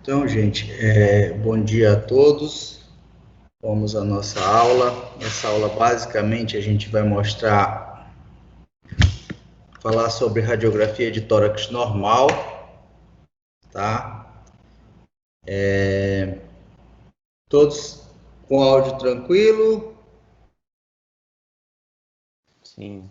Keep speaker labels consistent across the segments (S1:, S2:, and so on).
S1: Então, gente, bom dia a todos. Vamos à nossa aula. Nessa aula, basicamente, a gente vai falar sobre radiografia de tórax normal, tá? Todos com áudio tranquilo?
S2: Sim.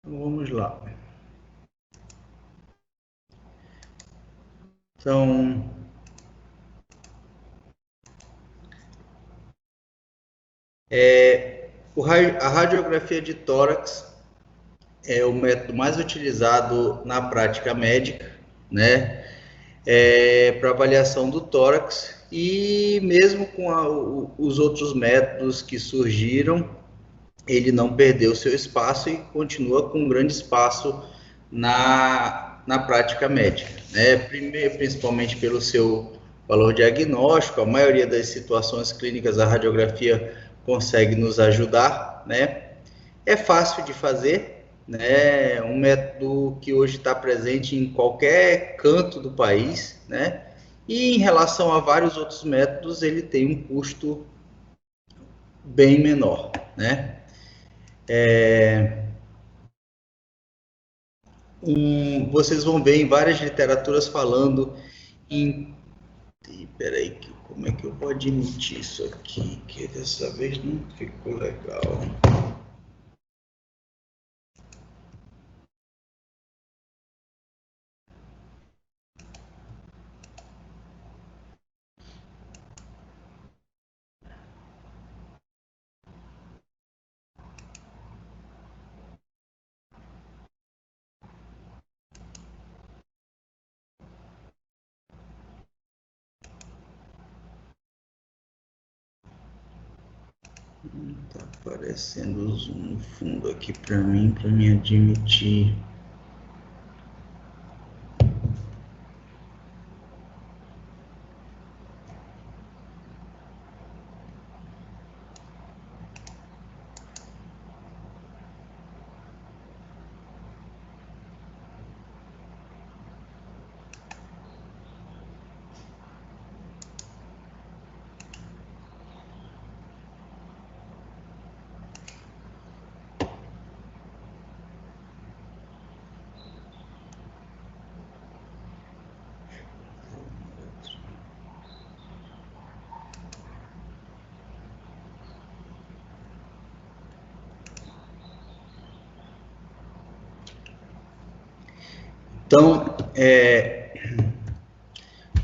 S1: Vamos lá. Então, a radiografia de tórax é o método mais utilizado na prática médica, né? Para avaliação do tórax, e mesmo com os outros métodos que surgiram, ele não perdeu seu espaço e continua com um grande espaço na prática médica, né? Principalmente pelo seu valor diagnóstico. A maioria das situações clínicas a radiografia consegue nos ajudar, né? É fácil de fazer, né? Um método que hoje está presente em qualquer canto do país, né? E em relação a vários outros métodos, ele tem um custo bem menor, né? Vocês vão ver em várias literaturas falando em... Peraí, como é que eu vou admitir isso aqui? Que dessa vez não ficou legal. Tá aparecendo o zoom no fundo aqui para mim admitir. Então,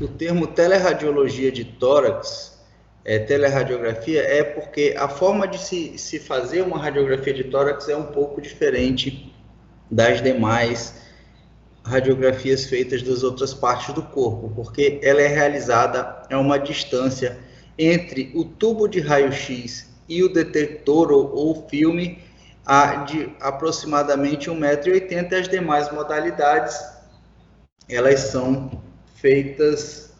S1: o termo teleradiologia de tórax, teleradiografia, é porque a forma de se fazer uma radiografia de tórax é um pouco diferente das demais radiografias feitas das outras partes do corpo, porque ela é realizada a uma distância entre o tubo de raio-x e o detector ou filme de aproximadamente 1,80 m. As demais modalidades, elas são feitas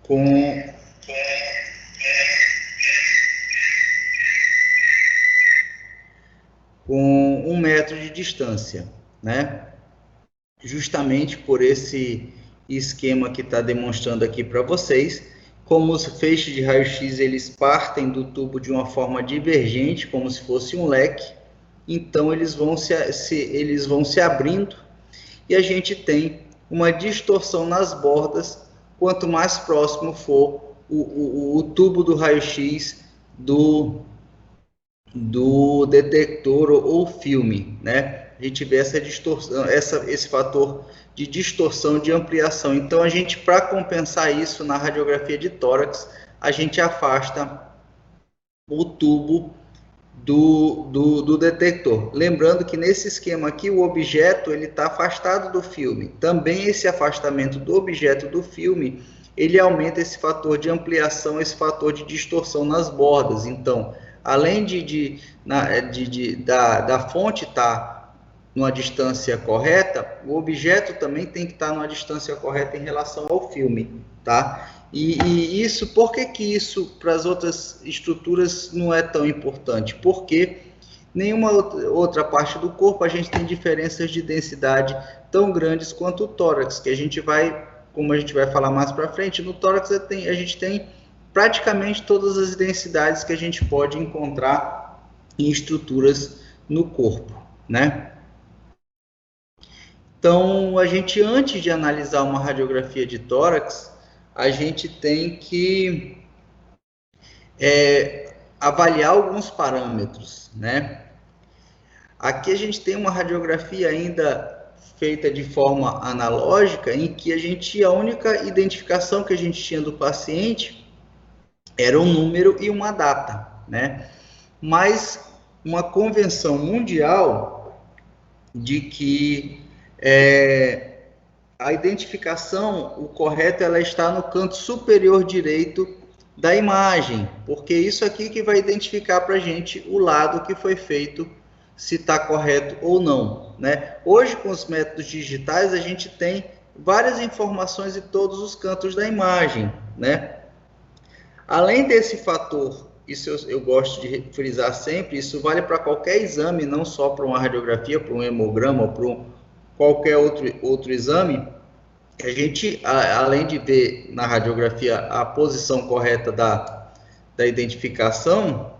S1: com com 1 m de distância, né? Justamente por esse esquema que está demonstrando aqui para vocês, como os feixes de raio-x eles partem do tubo de uma forma divergente, como se fosse um leque, então eles vão se abrindo e a gente tem uma distorção nas bordas quanto mais próximo for o tubo do raio-x do detector ou filme, né? A gente vê essa distorção, esse fator de distorção, de ampliação. Então, a gente, para compensar isso na radiografia de tórax, a gente afasta o tubo do detector. Lembrando que nesse esquema aqui, o objeto ele está afastado do filme. Também esse afastamento do objeto do filme, ele aumenta esse fator de ampliação, esse fator de distorção nas bordas. Então, além da fonte estar numa distância correta, o objeto também tem que estar numa distância correta em relação ao filme, tá? E isso, por que que isso para as outras estruturas não é tão importante? Porque nenhuma outra parte do corpo a gente tem diferenças de densidade tão grandes quanto o tórax, que a gente vai, como a gente vai falar mais para frente, no tórax a gente tem praticamente todas as densidades que a gente pode encontrar em estruturas no corpo, né? Então, a gente, antes de analisar uma radiografia de tórax, a gente tem que avaliar alguns parâmetros, né? Aqui a gente tem uma radiografia ainda feita de forma analógica, em que a única identificação que a gente tinha do paciente era um número e uma data, né? Mas uma convenção mundial de que a identificação, o correto, ela está no canto superior direito da imagem, porque isso aqui que vai identificar para a gente o lado que foi feito, se está correto ou não, né? Hoje, com os métodos digitais, a gente tem várias informações em todos os cantos da imagem, né? Além desse fator, isso eu gosto de frisar sempre, isso vale para qualquer exame, não só para uma radiografia, para um hemograma ou para qualquer outro exame. A gente, além de ver na radiografia a posição correta da identificação,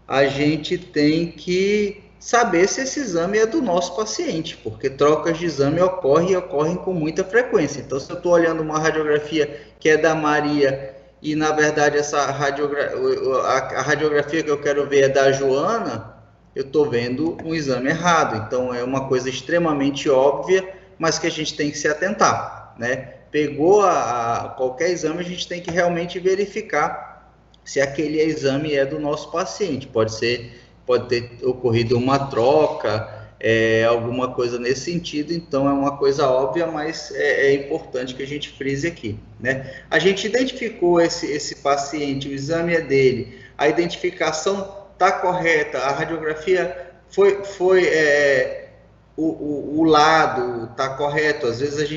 S1: a gente tem que saber se esse exame é do nosso paciente, porque trocas de exame ocorrem com muita frequência. Então, se eu estou olhando uma radiografia que é da Maria e, na verdade, a radiografia que eu quero ver é da Joana, eu estou vendo um exame errado. Então, é uma coisa extremamente óbvia, mas que a gente tem que se atentar, né? Pegou qualquer exame, a gente tem que realmente verificar se aquele exame é do nosso paciente. Pode ter ocorrido uma troca, alguma coisa nesse sentido, então é uma coisa óbvia, mas é importante que a gente frise aqui, né? A gente identificou esse paciente, o exame é dele, a identificação está correta, a radiografia o lado está correto. Às vezes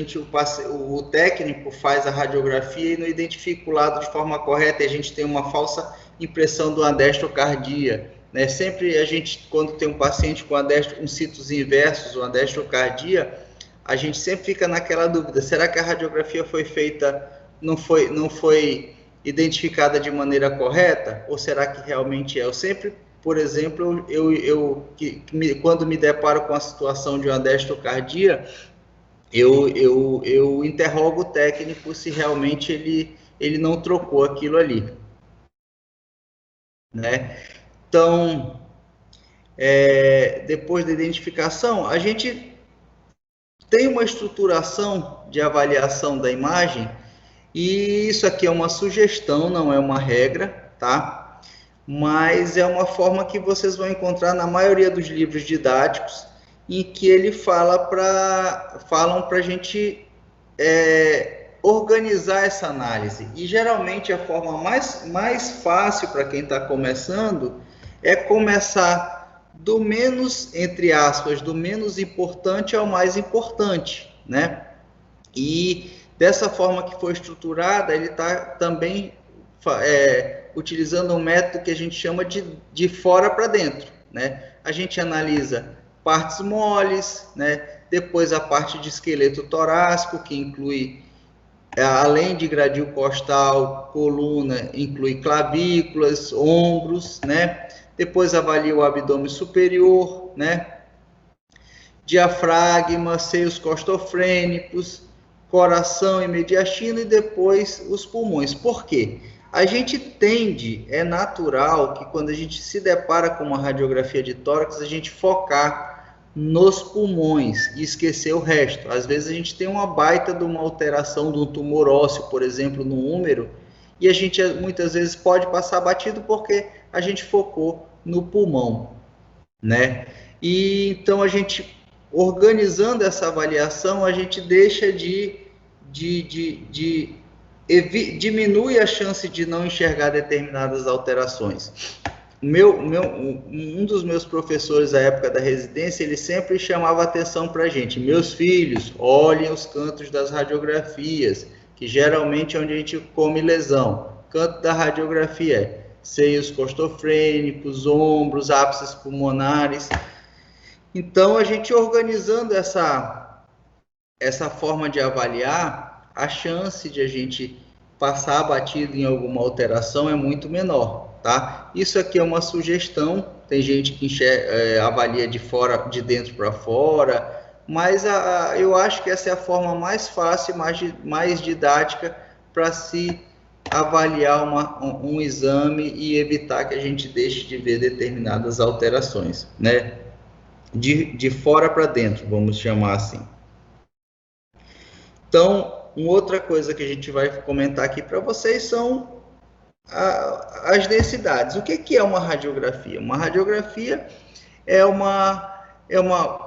S1: o técnico faz a radiografia e não identifica o lado de forma correta e a gente tem uma falsa impressão de uma destrocardia, né? Sempre a gente, quando tem um paciente com citos inversos, uma destrocardia, a gente sempre fica naquela dúvida: será que a radiografia foi feita, não foi identificada de maneira correta? Ou será que realmente é? Eu sempre, por exemplo, quando me deparo com a situação de uma destrocardia, eu interrogo o técnico se realmente ele não trocou aquilo ali, né? Então, depois da identificação, a gente tem uma estruturação de avaliação da imagem, e isso aqui é uma sugestão, não é uma regra, tá? Mas é uma forma que vocês vão encontrar na maioria dos livros didáticos, em que ele falam para a gente organizar essa análise. E geralmente a forma mais fácil para quem está começando é começar do menos, entre aspas, do menos importante ao mais importante, né? E dessa forma que foi estruturada, ele está também utilizando um método que a gente chama de fora para dentro, né? A gente analisa partes moles, né? Depois a parte de esqueleto torácico, que inclui, além de gradil costal, coluna, inclui clavículas, ombros, né? Depois avalia o abdômen superior, né? Diafragma, seios costofrênicos, coração e mediastino, e depois os pulmões. Por quê? A gente tende, é natural que quando a gente se depara com uma radiografia de tórax, a gente focar nos pulmões e esquecer o resto. Às vezes a gente tem uma baita de uma alteração de um tumor ósseo, por exemplo, no úmero, e a gente muitas vezes pode passar batido porque a gente focou no pulmão, né? E então a gente, organizando essa avaliação, a gente deixa diminui a chance de não enxergar determinadas alterações. Um dos meus professores da época da residência, ele sempre chamava atenção para a gente: meus filhos, olhem os cantos das radiografias, que geralmente é onde a gente come lesão. Canto da radiografia é seios costofrênicos, ombros, ápices pulmonares. Então, a gente organizando essa forma de avaliar, a chance de a gente passar batido em alguma alteração é muito menor, tá? Isso aqui é uma sugestão, tem gente que avalia de fora, de dentro para fora, mas eu acho que essa é a forma mais fácil, mais didática para se avaliar um exame e evitar que a gente deixe de ver determinadas alterações, né? De fora para dentro, vamos chamar assim. Então, uma outra coisa que a gente vai comentar aqui para vocês são as densidades. O que é uma radiografia? Uma radiografia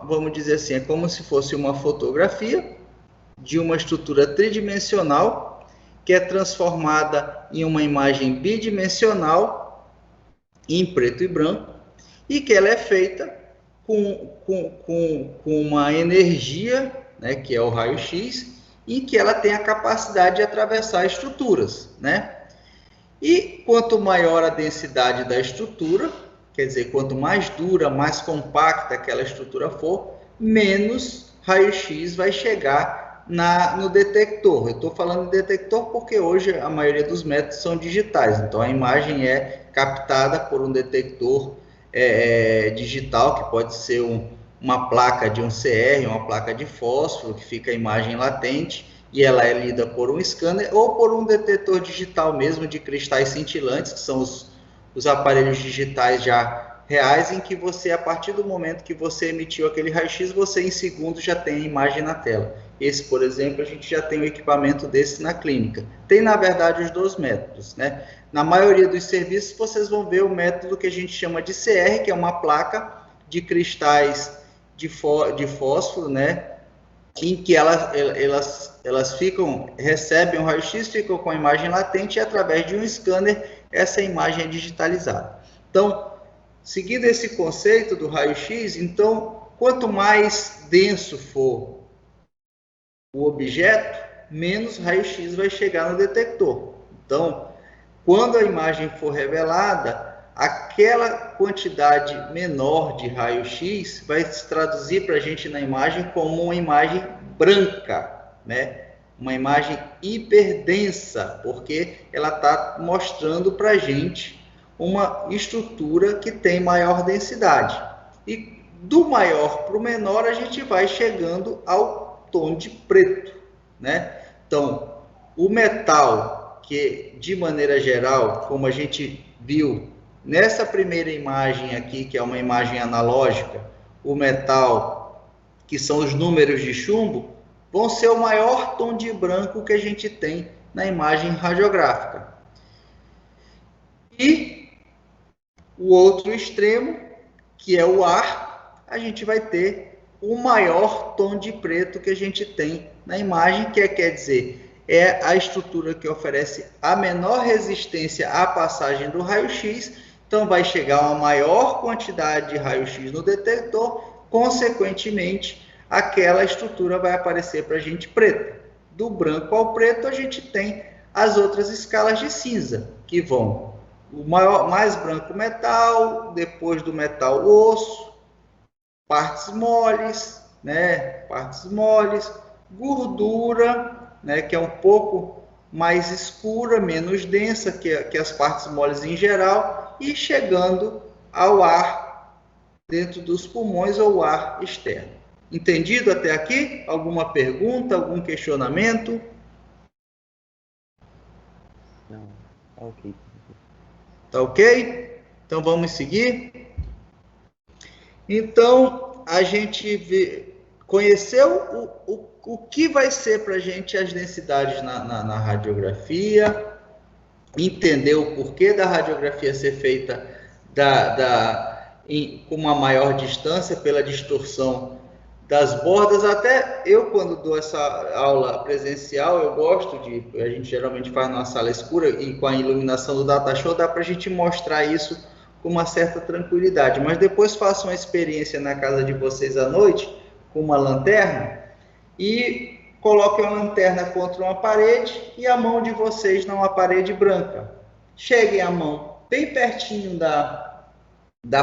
S1: vamos dizer assim, é como se fosse uma fotografia de uma estrutura tridimensional que é transformada em uma imagem bidimensional em preto e branco e que ela é feita com uma energia, né, que é o raio-x, e que ela tem a capacidade de atravessar estruturas, né? E quanto maior a densidade da estrutura, quer dizer, quanto mais dura, mais compacta aquela estrutura for, menos raio-x vai chegar no detector. Eu estou falando de detector porque hoje a maioria dos métodos são digitais, então a imagem é captada por um detector digital, que pode ser uma placa de um CR, uma placa de fósforo, que fica a imagem latente, e ela é lida por um scanner ou por um detetor digital mesmo de cristais cintilantes, que são os aparelhos digitais já reais, em que você, a partir do momento que você emitiu aquele raio-x, você em segundos já tem a imagem na tela. Esse, por exemplo, a gente já tem um equipamento desse na clínica. Tem, na verdade, os dois métodos, né? Na maioria dos serviços, vocês vão ver o método que a gente chama de CR, que é uma placa de cristais de fósforo, né? Em que elas recebem um raio-x, ficam com a imagem latente e através de um scanner essa imagem é digitalizada. Então, seguindo esse conceito do raio-x, então, quanto mais denso for o objeto, menos raio-x vai chegar no detector. Então, quando a imagem for revelada, aquela quantidade menor de raio-x vai se traduzir para a gente na imagem como uma imagem branca, né? Uma imagem hiperdensa, porque ela está mostrando para a gente uma estrutura que tem maior densidade. E do maior para o menor, a gente vai chegando ao tom de preto, né? Então, o metal, que de maneira geral, como a gente viu nessa primeira imagem aqui, que é uma imagem analógica, o metal, que são os números de chumbo, vão ser o maior tom de branco que a gente tem na imagem radiográfica. E o outro extremo, que é o ar, a gente vai ter o maior tom de preto que a gente tem na imagem, que quer dizer, é a estrutura que oferece a menor resistência à passagem do raio-x, então vai chegar uma maior quantidade de raio-x no detector, consequentemente, aquela estrutura vai aparecer para a gente preta. Do branco ao preto, a gente tem as outras escalas de cinza, que vão o mais branco metal, depois do metal osso, partes moles, né? Partes moles, gordura, né? Que é um pouco mais escura, menos densa que as partes moles em geral, e chegando ao ar dentro dos pulmões ou ar externo. Entendido até aqui? Alguma pergunta, algum questionamento?
S2: Não, tá ok.
S1: Tá ok? Então vamos seguir. Então a gente conheceu o que vai ser para a gente as densidades na radiografia, entendeu o porquê da radiografia ser feita com uma maior distância pela distorção das bordas. Até eu, quando dou essa aula presencial, eu gosto a gente geralmente faz numa sala escura e com a iluminação do data show dá para a gente mostrar isso com uma certa tranquilidade, mas depois façam uma experiência na casa de vocês à noite com uma lanterna e coloquem a lanterna contra uma parede e a mão de vocês numa parede branca. Cheguem a mão bem pertinho da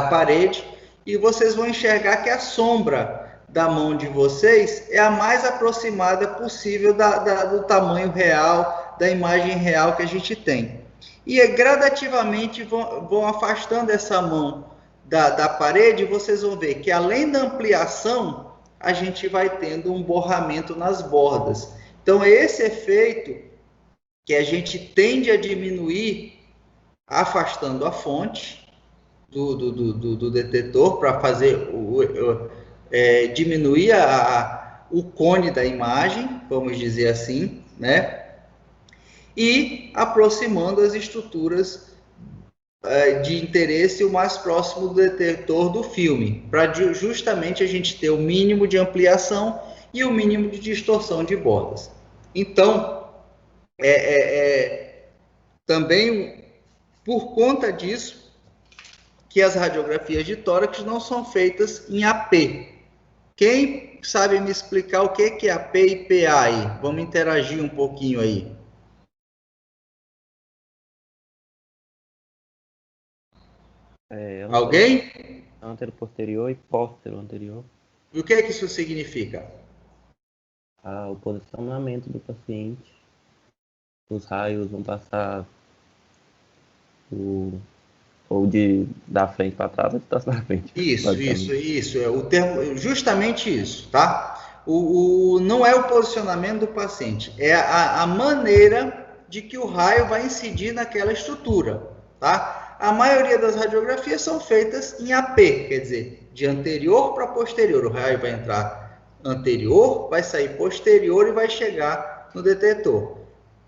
S1: parede e vocês vão enxergar que a sombra da mão de vocês é a mais aproximada possível do tamanho real, da imagem real que a gente tem. E gradativamente vão afastando essa mão da parede, e vocês vão ver que além da ampliação, a gente vai tendo um borramento nas bordas. Então, é esse efeito que a gente tende a diminuir afastando a fonte do detetor para fazer diminuir o cone da imagem, vamos dizer assim, né? E aproximando as estruturas de interesse o mais próximo do detetor do filme, para justamente a gente ter o mínimo de ampliação e o mínimo de distorção de bordas. Então, também por conta disso que as radiografias de tórax não são feitas em AP. Quem sabe me explicar o que é AP e PA aí? Vamos interagir um pouquinho aí. Alguém?
S2: Antero-posterior e póstero-anterior.
S1: E o que isso significa?
S2: O posicionamento do paciente. Os raios vão passar ou da frente para trás ou de trás para frente.
S1: Isso. É o termo, justamente isso, tá? Não é o posicionamento do paciente, é a maneira de que o raio vai incidir naquela estrutura, tá? A maioria das radiografias são feitas em AP, quer dizer, de anterior para posterior. O raio vai entrar anterior, vai sair posterior e vai chegar no detetor.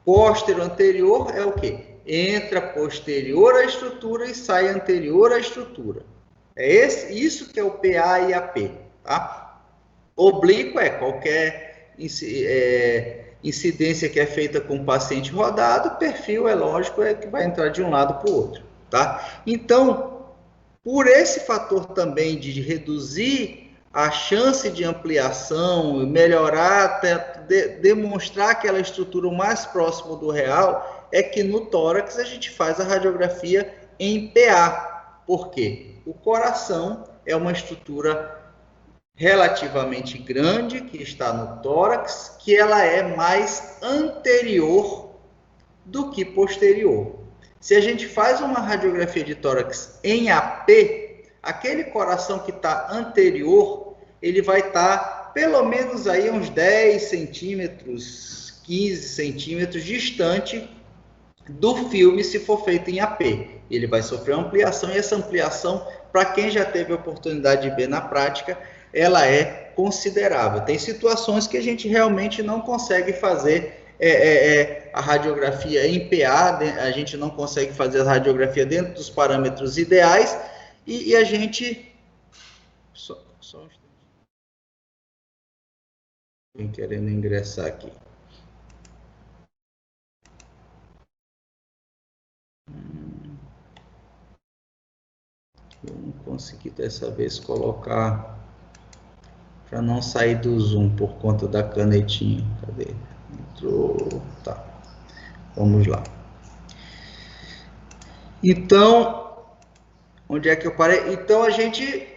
S1: Póstero anterior é o quê? Entra posterior à estrutura e sai anterior à estrutura. É isso que é o PA e AP, tá? Oblíquo é qualquer incidência que é feita com o paciente rodado, o perfil, é lógico, é que vai entrar de um lado para o outro, tá? Então, por esse fator também de reduzir a chance de ampliação, melhorar, demonstrar aquela estrutura o mais próximo do real, é que no tórax a gente faz a radiografia em PA. Por quê? O coração é uma estrutura relativamente grande que está no tórax, que ela é mais anterior do que posterior. Se a gente faz uma radiografia de tórax em AP, aquele coração que está anterior, ele vai estar pelo menos aí uns 10 centímetros, 15 centímetros distante do filme se for feito em AP. Ele vai sofrer uma ampliação, e essa ampliação, para quem já teve a oportunidade de ver na prática, ela é considerável. Tem situações que a gente realmente não consegue fazer a radiografia em PA, a gente não consegue fazer a radiografia dentro dos parâmetros ideais, e a gente... Só um instante. Estou querendo ingressar aqui. Eu não consegui dessa vez colocar para não sair do zoom por conta da canetinha. Cadê? Entrou. Tá. Vamos lá. Então, onde é que eu parei? Então, a gente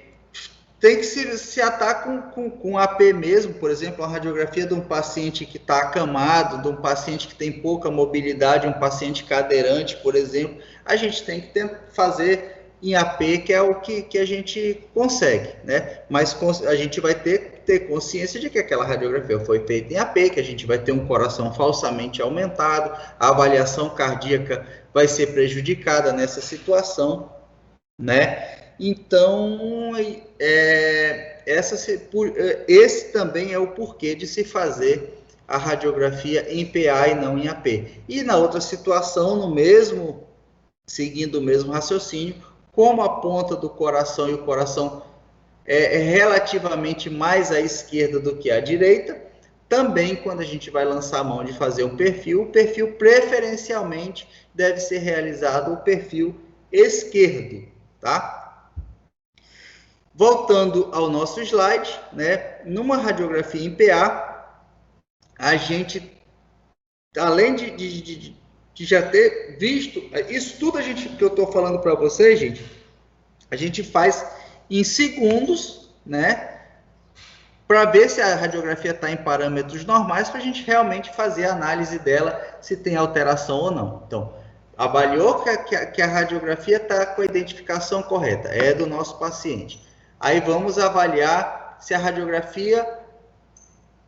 S1: tem que se atar com AP mesmo. Por exemplo, a radiografia de um paciente que está acamado, de um paciente que tem pouca mobilidade, um paciente cadeirante, por exemplo, a gente tem que fazer em AP, que é o que a gente consegue, né? Mas a gente vai ter consciência de que aquela radiografia foi feita em AP, que a gente vai ter um coração falsamente aumentado, a avaliação cardíaca vai ser prejudicada nessa situação, né? Então, esse também é o porquê de se fazer a radiografia em PA e não em AP. E na outra situação, seguindo o mesmo raciocínio, como a ponta do coração e o coração é relativamente mais à esquerda do que à direita, também quando a gente vai lançar a mão de fazer um perfil, o perfil preferencialmente deve ser realizado o perfil esquerdo, tá? Voltando ao nosso slide, né? Numa radiografia em PA, a gente, além de já ter visto, isso tudo que eu estou falando para vocês, gente, a gente faz em segundos, né? Para ver se a radiografia está em parâmetros normais, para a gente realmente fazer a análise dela, se tem alteração ou não. Então, avaliou que a radiografia está com a identificação correta, é do nosso paciente. Aí vamos avaliar se a radiografia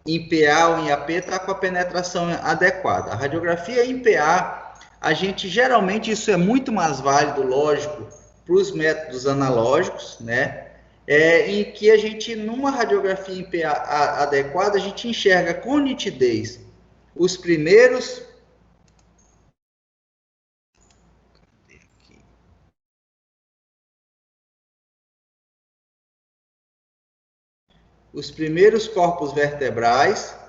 S1: em PA ou em AP está com a penetração adequada. A radiografia em PA, a gente geralmente, isso é muito mais válido, lógico, para os métodos analógicos, né? Em que a gente, numa radiografia em PA adequada, a gente enxerga com nitidez os primeiros corpos vertebrais.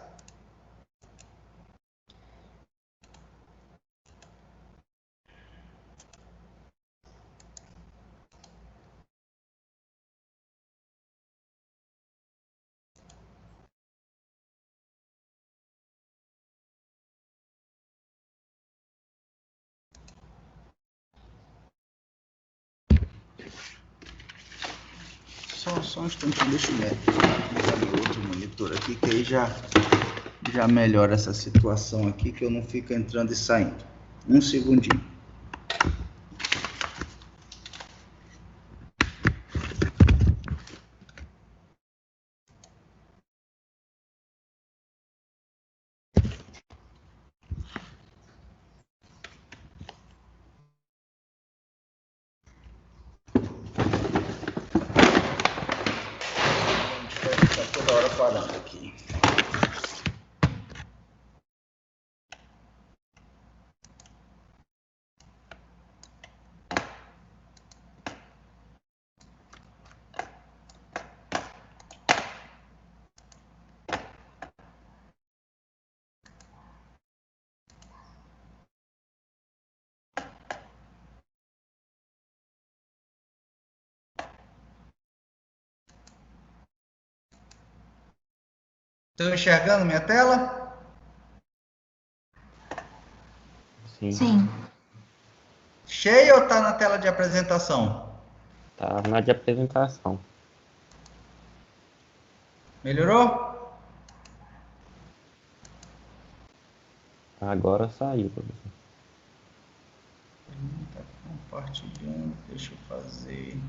S1: Só um instantinho, deixa eu ligar meu outro monitor aqui, que aí já melhora essa situação aqui, que eu não fico entrando e saindo. Um segundinho. Toda hora parando aqui. Estão enxergando minha tela?
S2: Sim.
S3: Sim.
S1: Cheia ou está na tela de apresentação?
S2: Tá na de apresentação.
S1: Melhorou?
S2: Agora saiu, professor.
S1: Está compartilhando, deixa eu fazer.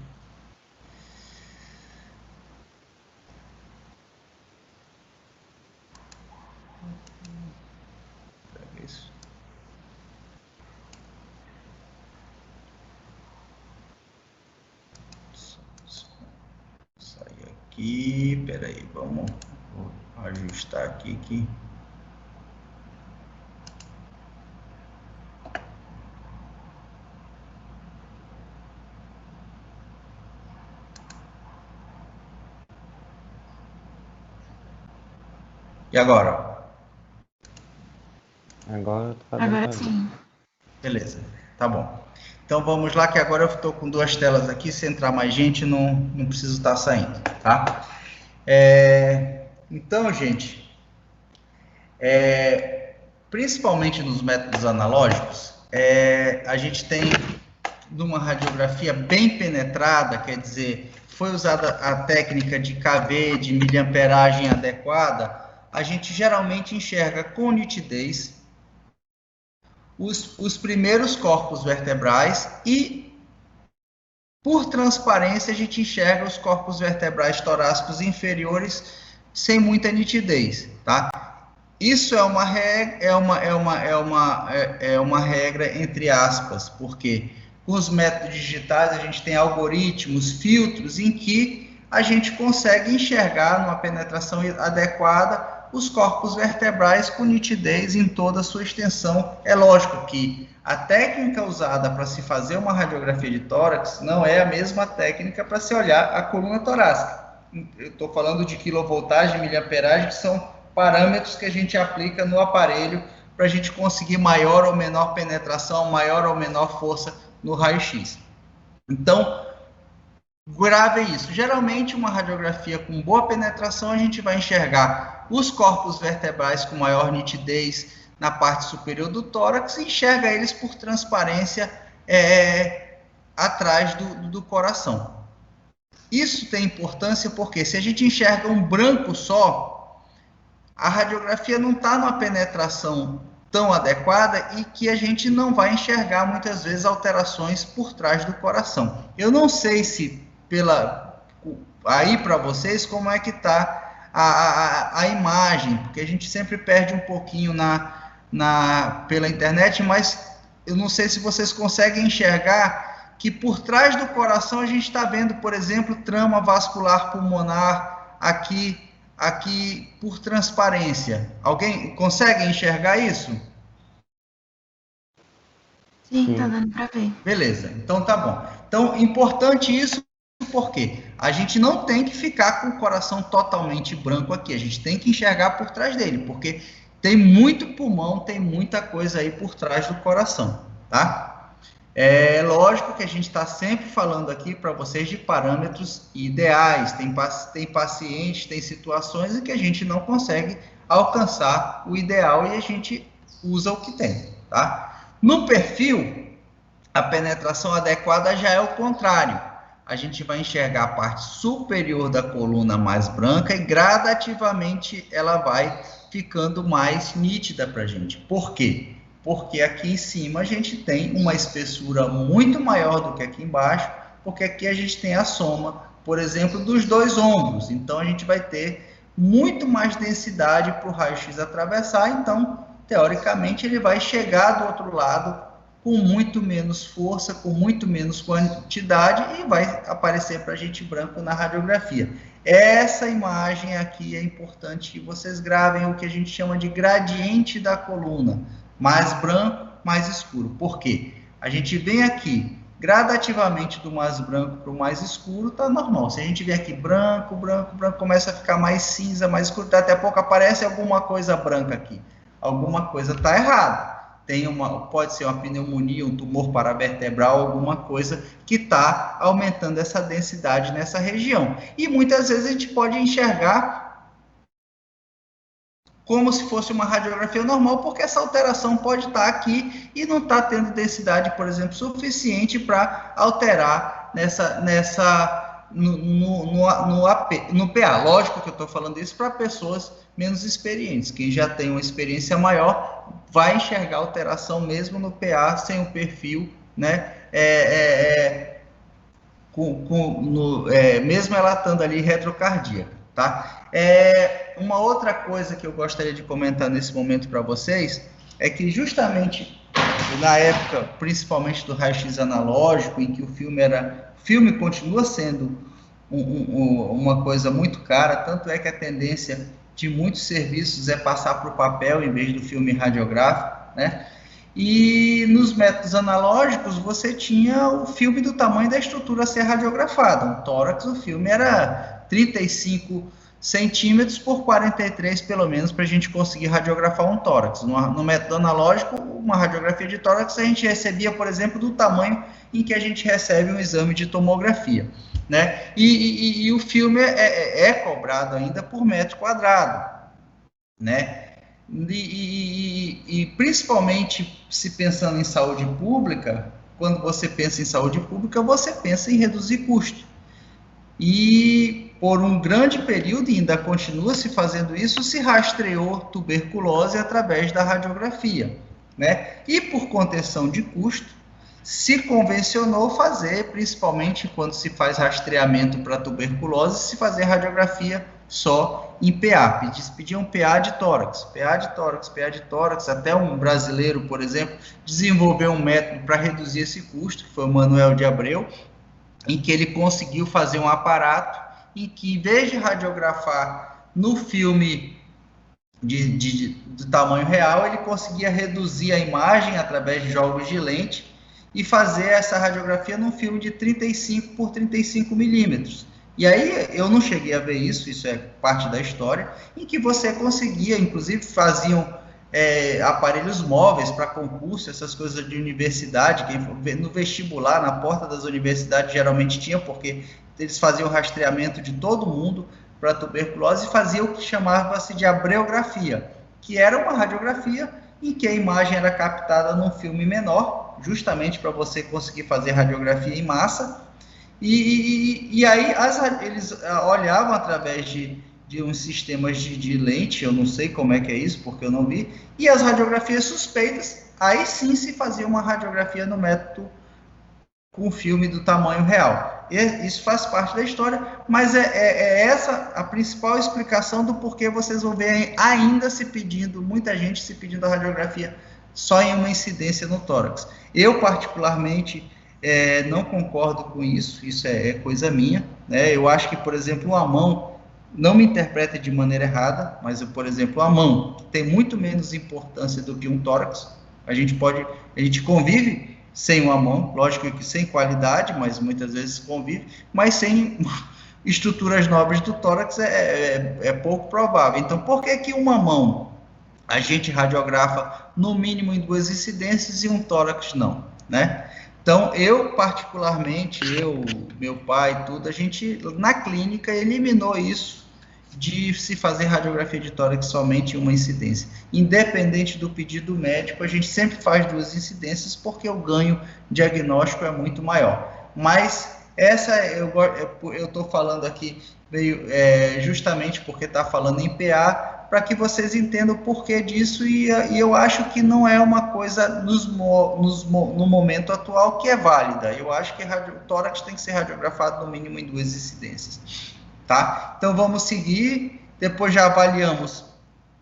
S1: Pega isso. Sair aqui, peraí, vou ajustar aqui que e agora?
S2: Agora tá
S3: Agora sim.
S1: Beleza, tá bom. Então vamos lá, que agora eu estou com duas telas aqui. Se entrar mais gente, não preciso estar saindo, tá? Então, gente, principalmente nos métodos analógicos, a gente tem numa radiografia bem penetrada, quer dizer, foi usada a técnica de KV, de miliamperagem adequada, a gente geralmente enxerga com nitidez os primeiros corpos vertebrais e, por transparência, a gente enxerga os corpos vertebrais torácicos inferiores sem muita nitidez, tá? Isso é uma regra entre aspas, porque com os métodos digitais a gente tem algoritmos, filtros em que a gente consegue enxergar numa penetração adequada os corpos vertebrais com nitidez em toda a sua extensão. É lógico que a técnica usada para se fazer uma radiografia de tórax não é a mesma técnica para se olhar a coluna torácica. Eu estou falando de quilovoltagem, miliamperagem, que são parâmetros que a gente aplica no aparelho para a gente conseguir maior ou menor penetração, maior ou menor força no raio-x. Então, Gravem isso. Geralmente, uma radiografia com boa penetração, a gente vai enxergar os corpos vertebrais com maior nitidez na parte superior do tórax e enxerga eles por transparência atrás do coração. Isso tem importância porque se a gente enxerga um branco só, a radiografia não está numa penetração tão adequada e que a gente não vai enxergar muitas vezes alterações por trás do coração. Eu não sei se aí para vocês como é que está a imagem, porque a gente sempre perde um pouquinho pela internet, mas eu não sei se vocês conseguem enxergar que por trás do coração a gente está vendo, por exemplo, trama vascular pulmonar aqui por transparência. Alguém consegue enxergar isso?
S3: Sim, tá dando para ver.
S1: Beleza, então tá bom. Então, importante isso, porque a gente não tem que ficar com o coração totalmente branco aqui, a gente tem que enxergar por trás dele, porque tem muito pulmão, tem muita coisa aí por trás do coração, tá? É lógico que a gente está sempre falando aqui para vocês de parâmetros ideais, tem pacientes, tem situações em que a gente não consegue alcançar o ideal e a gente usa o que tem, tá? No perfil, a penetração adequada já é o contrário. A gente vai enxergar a parte superior da coluna mais branca e gradativamente ela vai ficando mais nítida para a gente. Por quê? Porque aqui em cima a gente tem uma espessura muito maior do que aqui embaixo, porque aqui a gente tem a soma, por exemplo, dos dois ombros. Então, a gente vai ter muito mais densidade para o raio-x atravessar, então, teoricamente, ele vai chegar do outro lado com muito menos força, com muito menos quantidade e vai aparecer para a gente branco na radiografia. Essa imagem aqui é importante que vocês gravem o que a gente chama de gradiente da coluna. Mais branco, mais escuro. Por quê? A gente vem aqui gradativamente do mais branco para o mais escuro, tá normal. Se a gente vem aqui branco, branco, branco, começa a ficar mais cinza, mais escuro, daqui a pouco aparece alguma coisa branca aqui. Alguma coisa está errada. Pode ser uma pneumonia, um tumor paravertebral, alguma coisa que está aumentando essa densidade nessa região. E muitas vezes a gente pode enxergar como se fosse uma radiografia normal, porque essa alteração pode estar aqui e não está tendo densidade, por exemplo, suficiente para alterar no PA. Lógico que eu estou falando isso para pessoas menos experientes. Quem já tem uma experiência maior vai enxergar alteração mesmo no PA sem o perfil, né? Mesmo ela estando ali retrocardíaca, tá? Uma outra coisa que eu gostaria de comentar nesse momento para vocês é que justamente na época, principalmente do raio-x analógico, em que o filme continua sendo uma coisa muito cara, tanto é que a tendência de muitos serviços é passar para o papel em vez do filme radiográfico, né? E nos métodos analógicos você tinha o filme do tamanho da estrutura a ser radiografada. Um tórax, o filme era 35 centímetros por 43, pelo menos, para a gente conseguir radiografar um tórax. No método analógico, uma radiografia de tórax a gente recebia, por exemplo, do tamanho em que a gente recebe um exame de tomografia, né? E o filme é cobrado ainda por metro quadrado, né? E principalmente se pensando em saúde pública, quando você pensa em saúde pública, você pensa em reduzir custo. E por um grande período, e ainda continua se fazendo isso, se rastreou tuberculose através da radiografia, né? E por contenção de custo, se convencionou fazer, principalmente quando se faz rastreamento para tuberculose, se fazer radiografia só em PA. Pediam PA de tórax, PA de tórax, PA de tórax. Até um brasileiro, por exemplo, desenvolveu um método para reduzir esse custo, que foi o Manuel de Abreu, em que ele conseguiu fazer um aparato em que, em vez de radiografar no filme de tamanho real, ele conseguia reduzir a imagem através de jogos de lente e fazer essa radiografia num filme de 35 por 35 milímetros. E aí eu não cheguei a ver isso é parte da história, em que você conseguia, inclusive faziam aparelhos móveis para concurso, essas coisas de universidade, no vestibular, na porta das universidades, geralmente tinha, porque eles faziam rastreamento de todo mundo para tuberculose e faziam o que chamava-se de abreografia, que era uma radiografia em que a imagem era captada num filme menor, justamente para você conseguir fazer radiografia em massa, e aí eles olhavam através de uns sistemas de lente, eu não sei como é que é isso, porque eu não vi, e as radiografias suspeitas, aí sim se fazia uma radiografia no método com filme do tamanho real. Isso faz parte da história, mas é essa a principal explicação do porquê vocês vão ver ainda muita gente se pedindo a radiografia só em uma incidência no tórax. Eu, particularmente, não concordo com isso, isso é coisa minha, né? Eu acho que, por exemplo, uma mão, não me interprete de maneira errada, mas, por exemplo, a mão tem muito menos importância do que um tórax. A gente convive sem uma mão, lógico que sem qualidade, mas muitas vezes convive, mas sem estruturas nobres do tórax é pouco provável. Então, por que uma mão a gente radiografa no mínimo em 2 incidências e um tórax não, né? Então, eu particularmente, meu pai, tudo, a gente na clínica eliminou isso de se fazer radiografia de tórax somente em uma incidência. Independente do pedido médico, a gente sempre faz 2 incidências porque o ganho diagnóstico é muito maior. Mas eu estou falando aqui justamente porque está falando em PA, para que vocês entendam o porquê disso, e eu acho que não é uma coisa no momento atual que é válida. Eu acho que o tórax tem que ser radiografado no mínimo em 2 incidências. Tá? Então vamos seguir, depois já avaliamos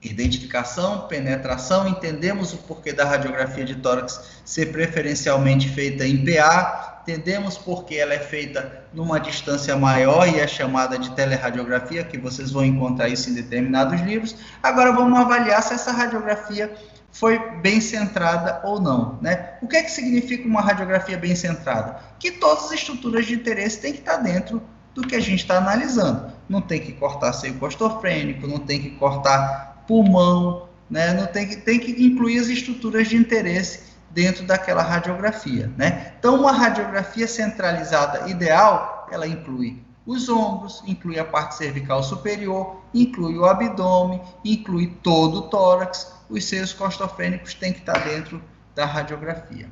S1: identificação, penetração, entendemos o porquê da radiografia de tórax ser preferencialmente feita em PA, entendemos porque ela é feita numa distância maior e é chamada de teleradiografia, que vocês vão encontrar isso em determinados livros. Agora vamos avaliar se essa radiografia foi bem centrada ou não, né? O que é que significa uma radiografia bem centrada? Que todas as estruturas de interesse têm que estar dentro do que a gente está analisando. Não tem que cortar seio costofrênico, não tem que cortar pulmão, né? Não tem que incluir as estruturas de interesse dentro daquela radiografia, né? Então, uma radiografia centralizada ideal, ela inclui os ombros, inclui a parte cervical superior, inclui o abdômen, inclui todo o tórax, os seios costofrênicos têm que estar dentro da radiografia,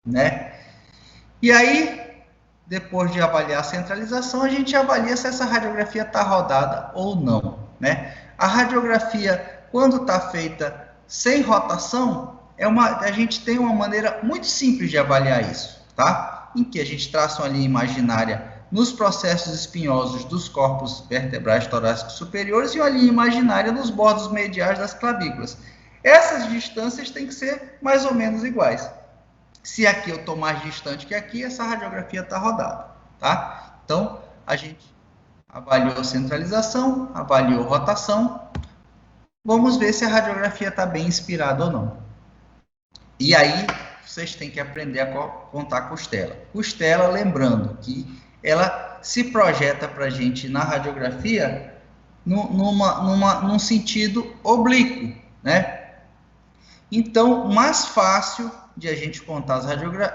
S1: né? E aí, depois de avaliar a centralização, a gente avalia se essa radiografia está rodada ou não, né? A radiografia, quando está feita sem rotação, a gente tem uma maneira muito simples de avaliar isso, tá? Em que a gente traça uma linha imaginária nos processos espinhosos dos corpos vertebrais torácicos superiores e uma linha imaginária nos bordos mediais das clavículas. Essas distâncias têm que ser mais ou menos iguais. Se aqui eu estou mais distante que aqui, essa radiografia está rodada, tá? Então, a gente avaliou centralização, avaliou rotação. Vamos ver se a radiografia está bem inspirada ou não. E aí, vocês têm que aprender a contar costela. Costela, lembrando que ela se projeta para a gente na radiografia num sentido oblíquo, né? Então, o mais fácil de a gente contar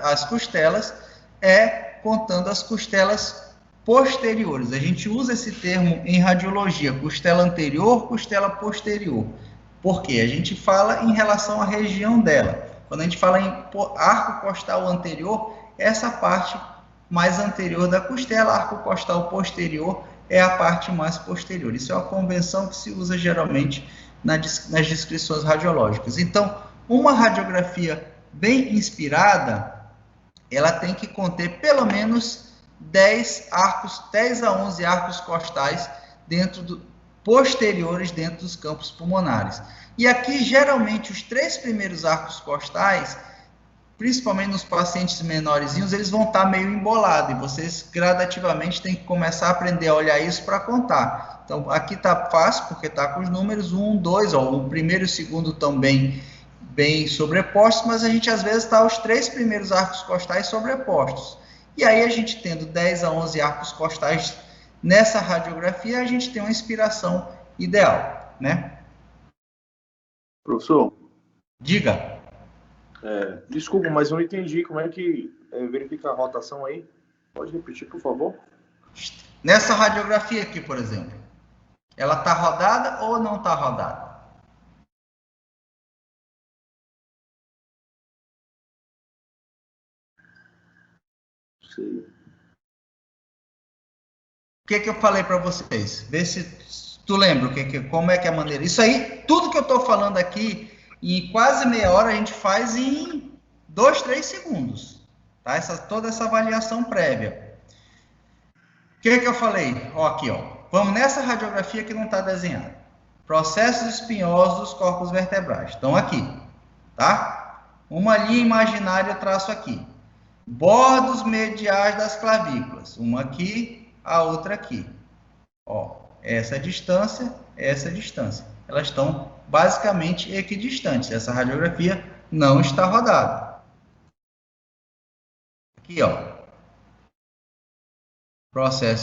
S1: as costelas é contando as costelas posteriores. A gente usa esse termo em radiologia, costela anterior, costela posterior. Por quê? A gente fala em relação à região dela. Quando a gente fala em arco costal anterior, essa parte mais anterior da costela, arco costal posterior é a parte mais posterior. Isso é uma convenção que se usa geralmente nas descrições radiológicas. Então, uma radiografia bem inspirada, ela tem que conter pelo menos 10 a 11 arcos costais posteriores dentro dos campos pulmonares. E aqui, geralmente, os 3 primeiros arcos costais, principalmente nos pacientes menorzinhos, eles vão estar meio embolados, e vocês gradativamente têm que começar a aprender a olhar isso para contar. Então, aqui está fácil, porque está com os números 1, 2, ó, o primeiro e o segundo estão bem sobrepostos, mas a gente às vezes está os 3 primeiros arcos costais sobrepostos. E aí a gente tendo 10 a 11 arcos costais nessa radiografia, a gente tem uma inspiração ideal, né?
S4: Professor,
S1: Diga.
S4: desculpa, mas eu não entendi como é que verifica a rotação aí. Pode repetir, por favor?
S1: Nessa radiografia aqui, por exemplo, ela está rodada ou não está rodada?
S4: Sim.
S1: O que eu falei para vocês? Vê se tu lembra como é que é a maneira. Isso aí, tudo que eu estou falando aqui, em quase meia hora, a gente faz em 2, 3 segundos. Tá? Toda essa avaliação prévia. O que eu falei? Ó, aqui, ó. Vamos nessa radiografia que não está desenhada. Processos espinhosos dos corpos vertebrais. Estão aqui. Tá? Uma linha imaginária eu traço aqui. Bordos mediais das clavículas. Uma aqui, a outra aqui. Ó, essa distância, essa distância. Elas estão basicamente equidistantes. Essa radiografia não está rodada. Aqui, ó. Processo